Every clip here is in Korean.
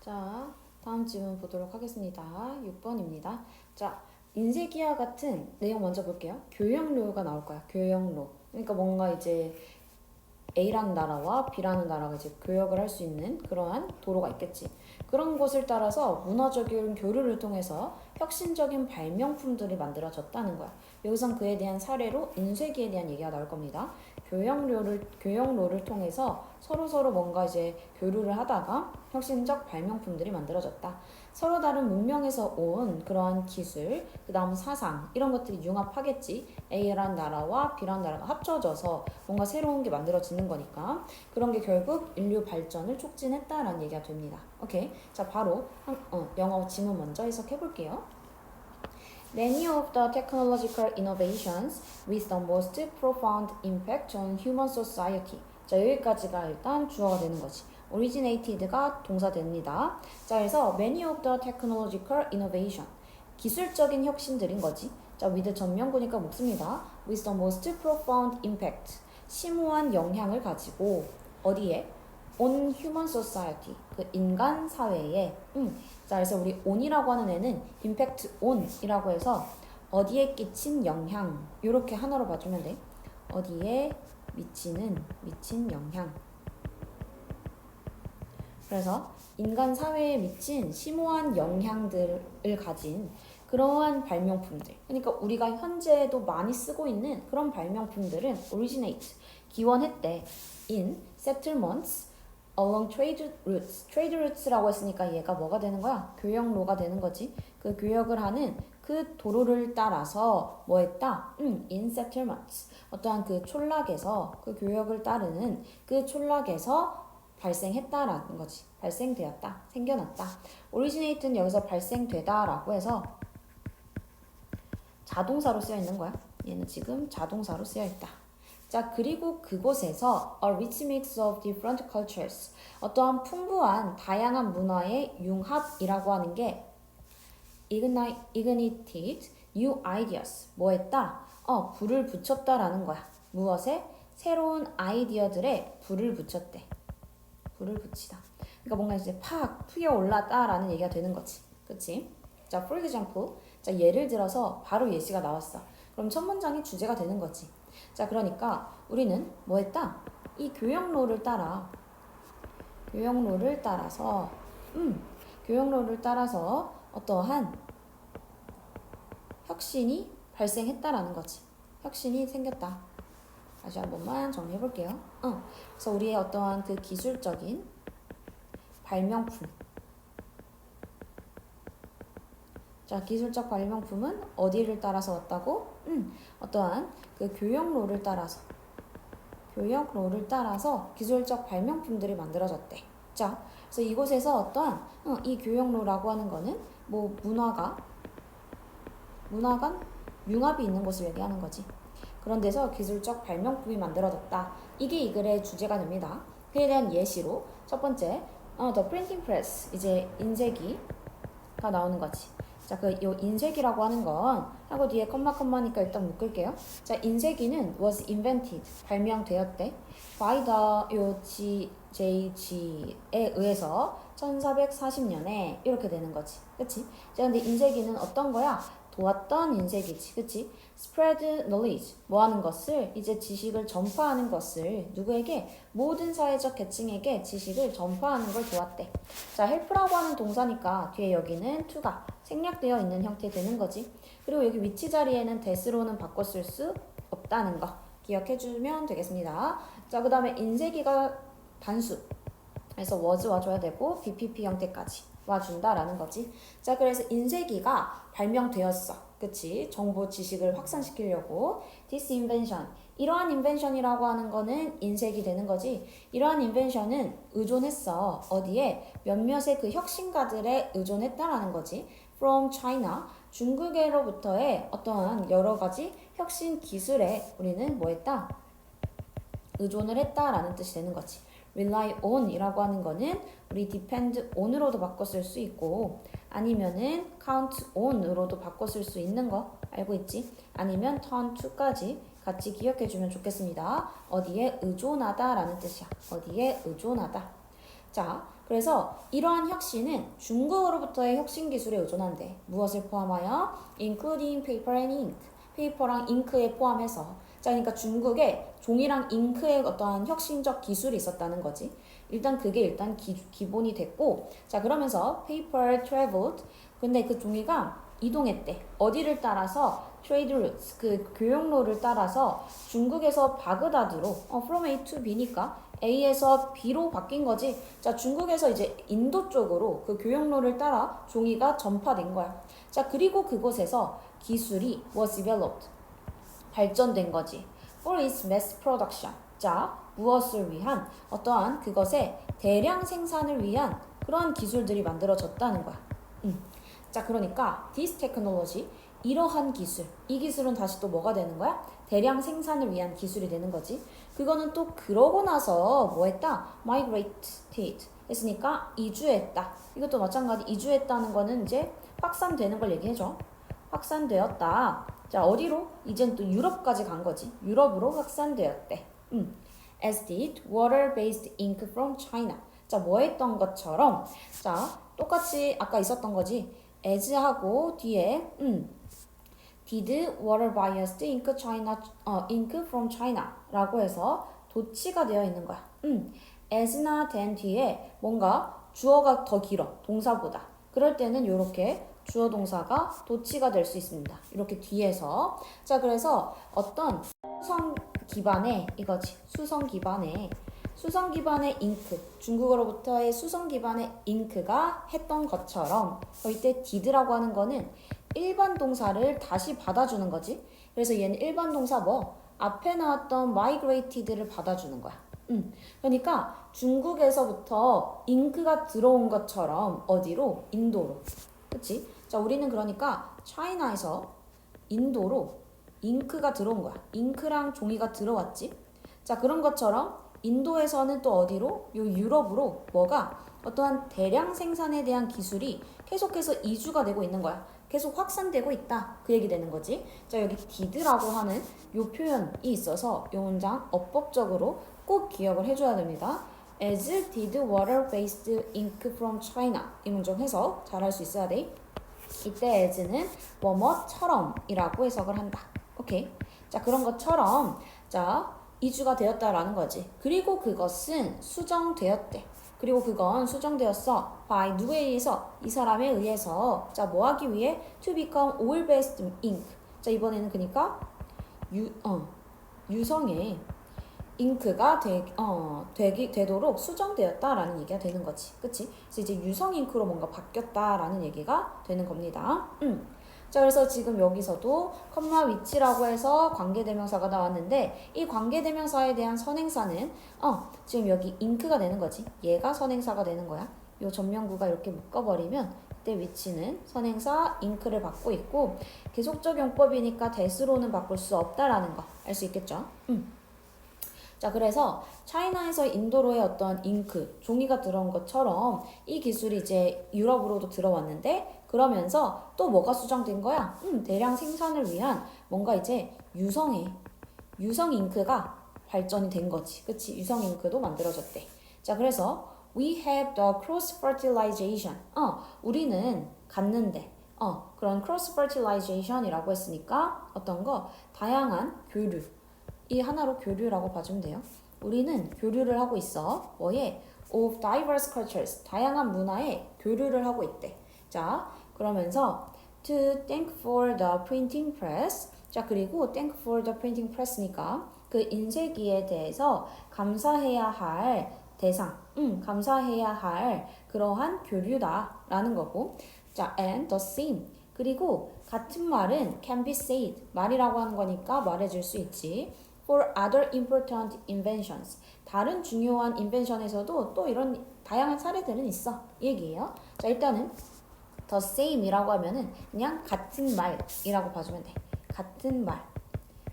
자, 다음 질문 보도록 하겠습니다. 6번입니다. 자, 인쇄기와 같은 내용 먼저 볼게요. 교역로가 나올 거야. 교역로. 그러니까 뭔가 이제 A라는 나라와 B라는 나라가 이제 교역을 할 수 있는 그러한 도로가 있겠지. 그런 곳을 따라서 문화적인 교류를 통해서 혁신적인 발명품들이 만들어졌다는 거야. 여기선 그에 대한 사례로 인쇄기에 대한 얘기가 나올 겁니다. 교역로를 통해서 서로 뭔가 이제 교류를 하다가 혁신적 발명품들이 만들어졌다. 서로 다른 문명에서 온 그러한 기술, 그 다음 사상 이런 것들이 융합하겠지. A라는 나라와 B라는 나라가 합쳐져서 뭔가 새로운 게 만들어지는 거니까 그런 게 결국 인류 발전을 촉진했다라는 얘기가 됩니다. 오케이. 자, 바로 영어 지문 먼저 해석해 볼게요. Many of the technological innovations with the most profound impact on human society. 자, 여기까지가 일단 주어가 되는 거지. originated가 동사됩니다. 자, 그래서 many of the technological innovation. 기술적인 혁신들인 거지. 자, with 전명구니까 묻습니다. with the most profound impact. 심오한 영향을 가지고 어디에? on human society. 그 인간 사회에. 자, 그래서 우리 on이라고 하는 애는 impact on이라고 해서 어디에 끼친 영향 이렇게 하나로 봐주면 돼. 어디에 미친 영향. 그래서 인간 사회에 미친 심오한 영향들을 가진 그러한 발명품들. 그러니까 우리가 현재도 많이 쓰고 있는 그런 발명품들은 originate, 기원했대. in settlements along trade routes. trade routes라고 했으니까 얘가 뭐가 되는 거야? 교역로가 되는 거지. 그 교역을 하는 그 도로를 따라서 뭐 했다? in settlements. 어떠한 그 촌락에서 그 교역을 따르는 그 촌락에서 발생했다라는 거지. 발생되었다. 생겨났다. originate는 여기서 발생되다라고 해서 자동사로 쓰여 있는 거야. 얘는 지금 자동사로 쓰여 있다. 자, 그리고 그곳에서 a rich mix of different cultures. 어떠한 풍부한 다양한 문화의 융합이라고 하는 게 ignited new ideas. 뭐 했다? 불을 붙였다라는 거야. 무엇에? 새로운 아이디어들에 불을 붙였대. 불을 붙이다. 그러니까 뭔가 이제 팍 피어올랐다라는 얘기가 되는 거지. 그치? 자, for example. 자, 예를 들어서 바로 예시가 나왔어. 그럼 첫 문장이 주제가 되는 거지. 자, 그러니까 우리는 뭐 했다? 이 교역로를 따라서 어떠한 혁신이 발생했다라는 거지. 혁신이 생겼다. 다시 한 번만 정리해 볼게요. 그래서 우리의 어떠한 그 기술적인 발명품. 자, 기술적 발명품은 어디를 따라서 왔다고? 어떠한 그 교역로를 따라서 기술적 발명품들이 만들어졌대. 자, 그래서 이곳에서 어떠한 이 교역로라고 하는 거는 뭐 문화 간 융합이 있는 곳을 얘기하는 거지. 그런 데서 기술적 발명품이 만들어졌다. 이게 이 글의 주제가 됩니다. 그에 대한 예시로 첫 번째, the printing press, 이제 인쇄기가 나오는 거지. 자, 요 인쇄기라고 하는 건 하고 뒤에 컴마니까 일단 묶을게요. 자, 인쇄기는 was invented, 발명되었대. by the JG에 의해서 1440년에 이렇게 되는 거지. 그치? 자, 근데 인쇄기는 어떤 거야? 도왔던 인쇄기지. 그치? spread knowledge, 뭐 하는 것을? 이제 지식을 전파하는 것을 누구에게? 모든 사회적 계층에게 지식을 전파하는 걸 도왔대. 자, help라고 하는 동사니까 뒤에 여기는 to가 생략되어 있는 형태 되는 거지. 그리고 여기 위치 자리에는 that로는 바꿔 쓸 수 없다는 거 기억해주면 되겠습니다. 자, 그 다음에 인쇄기가 단수. 그래서 was 와줘야 되고 BPP 형태까지 와준다라는 거지. 자, 그래서 인쇄기가 발명되었어. 그치? 정보 지식을 확산시키려고. This invention. 이러한 인벤션이라고 하는 거는 인쇄기 되는 거지. 이러한 인벤션은 의존했어. 어디에? 몇몇의 그 혁신가들에 의존했다라는 거지. From China. 중국으로부터의 어떠한 여러 가지 혁신 기술에 우리는 뭐 했다? 의존을 했다라는 뜻이 되는 거지. rely on 이라고 하는 거는 우리 depend on으로도 바꿔 쓸 수 있고 아니면은 count on으로도 바꿔 쓸 수 있는 거 알고 있지? 아니면 turn to까지 같이 기억해 주면 좋겠습니다. 어디에 의존하다 라는 뜻이야. 어디에 의존하다. 자, 그래서 이러한 혁신은 중국어로부터의 혁신 기술에 의존한대. 무엇을 포함하여? including paper and ink. 페이퍼랑 잉크에 포함해서. 자, 그러니까 중국에 종이랑 잉크의 어떠한 혁신적 기술이 있었다는 거지. 일단 그게 일단 기본이 됐고, 자, 그러면서 paper traveled. 근데 그 종이가 이동했대. 어디를 따라서? trade routes. 그 교역로를 따라서 중국에서 바그다드로, from A to B니까 A에서 B로 바뀐 거지. 자, 중국에서 이제 인도 쪽으로 그 교역로를 따라 종이가 전파된 거야. 자, 그리고 그곳에서 기술이 was developed. 발전된 거지. For its mass production. 자, 무엇을 위한? 어떠한 그것의 대량 생산을 위한 그러한 기술들이 만들어졌다는 거야. 자, 그러니까 this technology, 이러한 기술, 이 기술은 다시 또 뭐가 되는 거야? 대량 생산을 위한 기술이 되는 거지. 그거는 또 그러고 나서 뭐 했다? migrated 했으니까 이주했다. 이것도 마찬가지. 이주했다는 거는 이제 확산되는 걸 얘기해줘. 확산되었다. 자, 어디로? 이젠 또 유럽까지 간 거지. 유럽으로 확산되었대. As did water-based ink from China. 자, 뭐 했던 것처럼. 자, 똑같이 아까 있었던 거지. as하고 뒤에 did water-based ink China, ink from China 라고 해서 도치가 되어 있는 거야. as나 then 뒤에 뭔가 주어가 더 길어. 동사보다. 그럴 때는 이렇게 주어 동사가 도치가 될 수 있습니다. 이렇게 뒤에서. 자, 그래서 어떤 수성 기반의 이거지. 수성 기반의 잉크. 중국어로부터의 수성 기반의 잉크가 했던 것처럼 이때 did라고 하는 거는 일반 동사를 다시 받아주는 거지. 그래서 얘는 일반 동사 뭐? 앞에 나왔던 migrated를 받아주는 거야. 그러니까 중국에서부터 잉크가 들어온 것처럼 어디로? 인도로. 그치? 자, 우리는 그러니까 차이나에서 인도로 잉크가 들어온 거야. 잉크랑 종이가 들어왔지. 자, 그런 것처럼 인도에서는 또 어디로? 요 유럽으로 뭐가? 어떠한 대량 생산에 대한 기술이 계속해서 이주가 되고 있는 거야. 계속 확산되고 있다. 그 얘기 되는 거지. 자, 여기 did라고 하는 요 표현이 있어서 요 문장 어법적으로 꼭 기억을 해줘야 됩니다. As did water-based ink from China. 이 문장 해석 잘 할 수 있어야 돼. 이때 as는 뭐뭐처럼 이라고 해석을 한다. 오케이. 자, 그런 것처럼 자, 이주가 되었다라는 거지. 그리고 그것은 수정되었대. 그리고 그건 수정되었어. by 누구에 의해서? 이 사람에 의해서. 자, 뭐 하기 위해? to become oil-based ink. 자, 이번에는 그러니까 유성의 잉크가 되도록 수정되었다라는 얘기가 되는 거지. 그치? 그래서 이제 유성 잉크로 뭔가 바뀌었다라는 얘기가 되는 겁니다. 자, 그래서 지금 여기서도 컴마 위치라고 해서 관계대명사가 나왔는데 이 관계대명사에 대한 선행사는 지금 여기 잉크가 되는 거지. 얘가 선행사가 되는 거야. 요 전명구가 이렇게 묶어버리면 이때 위치는 선행사 잉크를 받고 있고 계속적 용법이니까 대수로는 바꿀 수 없다라는 거 알 수 있겠죠? 자, 그래서 차이나에서 인도로의 어떤 잉크, 종이가 들어온 것처럼 이 기술이 이제 유럽으로도 들어왔는데 그러면서 또 뭐가 수정된 거야? 대량 생산을 위한 뭔가 이제 유성 잉크가 발전이 된 거지. 그치? 유성 잉크도 만들어졌대. 자, 그래서 we have the cross fertilization. 우리는 갖는데 그런 cross fertilization이라고 했으니까 어떤 거? 다양한 교류. 이 하나로 교류라고 봐주면 돼요. 우리는 교류를 하고 있어. 뭐에? of diverse cultures. 다양한 문화에 교류를 하고 있대. 자, 그러면서 to thank for the printing press. 자, 그리고 thank for the printing press니까 그 인쇄기에 대해서 감사해야 할 대상, 감사해야 할 그러한 교류다라는 거고. 자, and the same. 그리고 같은 말은 can be said. 말이라고 하는 거니까 말해줄 수 있지. for other important inventions. 다른 중요한 인벤션에서도 또 이런 다양한 사례들은 있어. 이 얘기예요. 자, 일단은 the same이라고 하면은 그냥 같은 말이라고 봐주면 돼. 같은 말.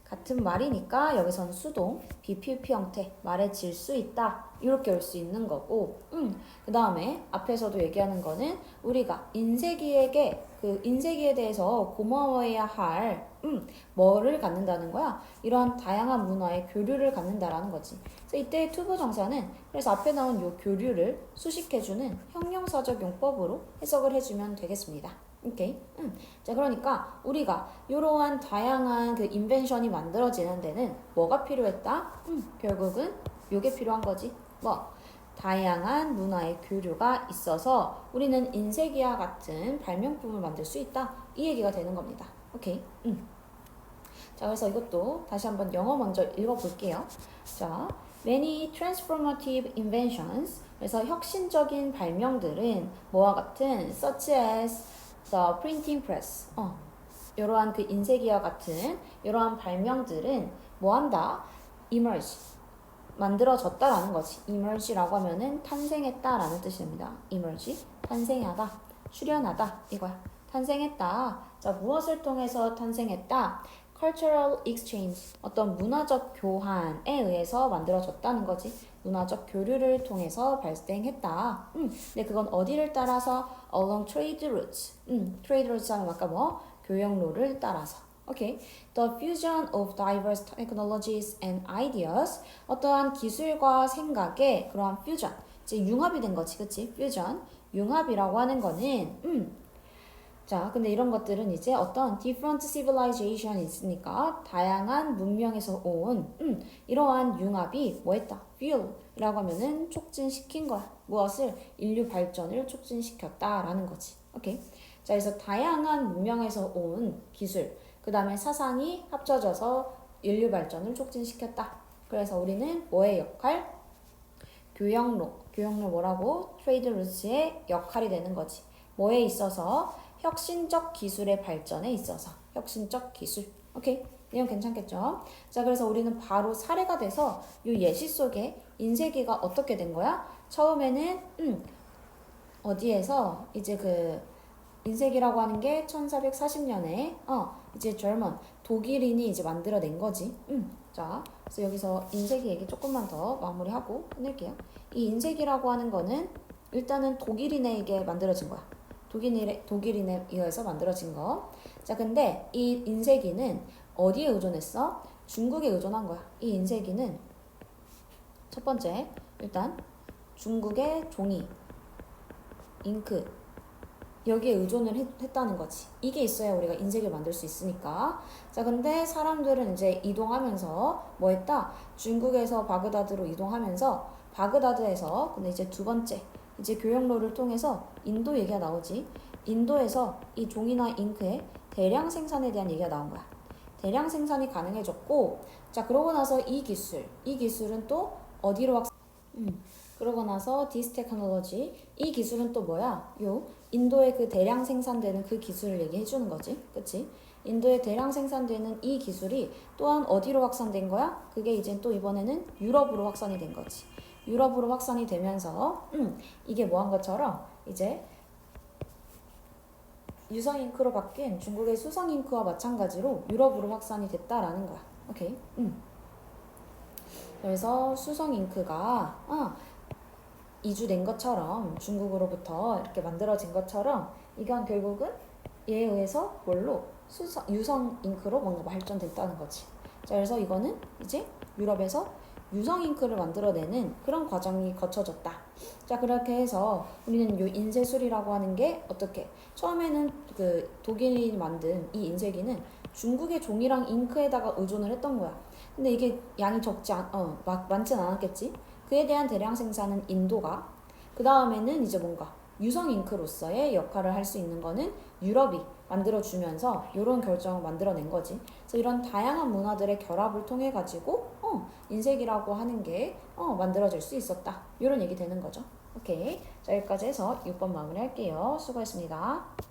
같은 말이니까 여기서는 수동, BPP 형태 말해질 수 있다. 이렇게 올 수 있는 거고 그 다음에 앞에서도 얘기하는 거는 우리가 인쇄기에 대해서 고마워해야 할 뭐를 갖는다는 거야? 이러한 다양한 문화의 교류를 갖는다라는 거지. 그래서 이때의 투부정사는 그래서 앞에 나온 요 교류를 수식해주는 형용사적 용법으로 해석을 해주면 되겠습니다. 오케이. 자, 그러니까 우리가 이러한 다양한 그 인벤션이 만들어지는 데는 뭐가 필요했다? 결국은 요게 필요한 거지. 뭐? 다양한 문화의 교류가 있어서 우리는 인쇄기와 같은 발명품을 만들 수 있다. 이 얘기가 되는 겁니다. 오케이. 자, 그래서 이것도 다시 한번 영어 먼저 읽어볼게요. 자, many transformative inventions. 그래서 혁신적인 발명들은 뭐와 같은 such as the printing press. 이러한 그 인쇄기와 같은 이러한 발명들은 뭐한다? emerge. 만들어졌다라는 거지. emerge라고 하면은 탄생했다라는 뜻이 됩니다. emerge, 탄생하다, 출현하다 이거야. 탄생했다. 자, 무엇을 통해서 탄생했다? cultural exchange, 어떤 문화적 교환에 의해서 만들어졌다는 거지. 문화적 교류를 통해서 발생했다. 근데 그건 어디를 따라서? along trade routes. trade routes 하면 아까 뭐? 교역로를 따라서. 오케이. The fusion of diverse technologies and ideas. 어떠한 기술과 생각의 그러한 fusion. 이제 융합이 된 거지, 그치? fusion. 융합이라고 하는 거는, 자, 근데 이런 것들은 이제 어떤 different civilization이 있으니까 다양한 문명에서 온, 이러한 융합이 뭐 했다? fuel이라고 하면은 촉진시킨 거야. 무엇을? 인류 발전을 촉진시켰다라는 거지. 오케이. 자, 그래서 다양한 문명에서 온 기술, 그 다음에 사상이 합쳐져서 인류 발전을 촉진시켰다. 그래서 우리는 뭐의 역할? 교역로 뭐라고? 트레이드 루트의 역할이 되는 거지. 뭐에 있어서? 혁신적 기술의 발전에 있어서. 혁신적 기술. 오케이? 내용 괜찮겠죠? 자, 그래서 우리는 바로 사례가 돼서 이 예시 속에 인쇄기가 어떻게 된 거야? 처음에는 어디에서 이제 그 인쇄기라고 하는 게 1440년에 이제 독일인이 이제 만들어낸 거지. 자, 그래서 여기서 인쇄기 얘기 조금만 더 마무리하고 끝낼게요. 이 인쇄기라고 하는 거는 일단은 독일인에게 만들어진 거야. 독일인에 의해서 만들어진 거. 자, 근데 이 인쇄기는 어디에 의존했어? 중국에 의존한 거야. 이 인쇄기는 첫 번째, 일단 중국의 종이, 잉크, 여기에 의존을 했다는 거지. 이게 있어야 우리가 인쇄기를 만들 수 있으니까. 자, 근데 사람들은 이제 이동하면서 뭐 했다? 중국에서 바그다드로 이동하면서 바그다드에서 근데 이제 두 번째 이제 교역로를 통해서 인도 얘기가 나오지. 인도에서 이 종이나 잉크의 대량 생산에 대한 얘기가 나온 거야. 대량 생산이 가능해졌고, 자, 그러고 나서 이 기술은 또 어디로 그러고 나서 this technology, 이 기술은 또 뭐야? 인도에 그 대량 생산되는 그 기술을 얘기해 주는 거지. 그치? 인도에 대량 생산되는 이 기술이 또한 어디로 확산된 거야? 그게 이제 또 이번에는 유럽으로 확산이 된 거지. 유럽으로 확산이 되면서 이게 뭐 한 것처럼 이제 유성 잉크로 바뀐 중국의 수성 잉크와 마찬가지로 유럽으로 확산이 됐다라는 거야. 오케이? 그래서 수성 잉크가 이주된 것처럼 중국으로부터 이렇게 만들어진 것처럼 이건 결국은 얘에 의해서 뭘로? 유성 잉크로 뭔가 발전됐다는 거지. 자, 그래서 이거는 이제 유럽에서 유성 잉크를 만들어내는 그런 과정이 거쳐졌다. 자, 그렇게 해서 우리는 요 인쇄술이라고 하는 게 어떻게? 처음에는 그 독일이 만든 이 인쇄기는 중국의 종이랑 잉크에다가 의존을 했던 거야. 근데 이게 양이 많진 않았겠지? 그에 대한 대량 생산은 인도가, 그 다음에는 이제 뭔가 유성 잉크로서의 역할을 할 수 있는 거는 유럽이 만들어주면서 이런 결정을 만들어낸 거지. 그래서 이런 다양한 문화들의 결합을 통해 가지고 인쇄기라고 하는 게 만들어질 수 있었다. 이런 얘기 되는 거죠. 오케이. 자, 여기까지 해서 6번 마무리할게요. 수고했습니다.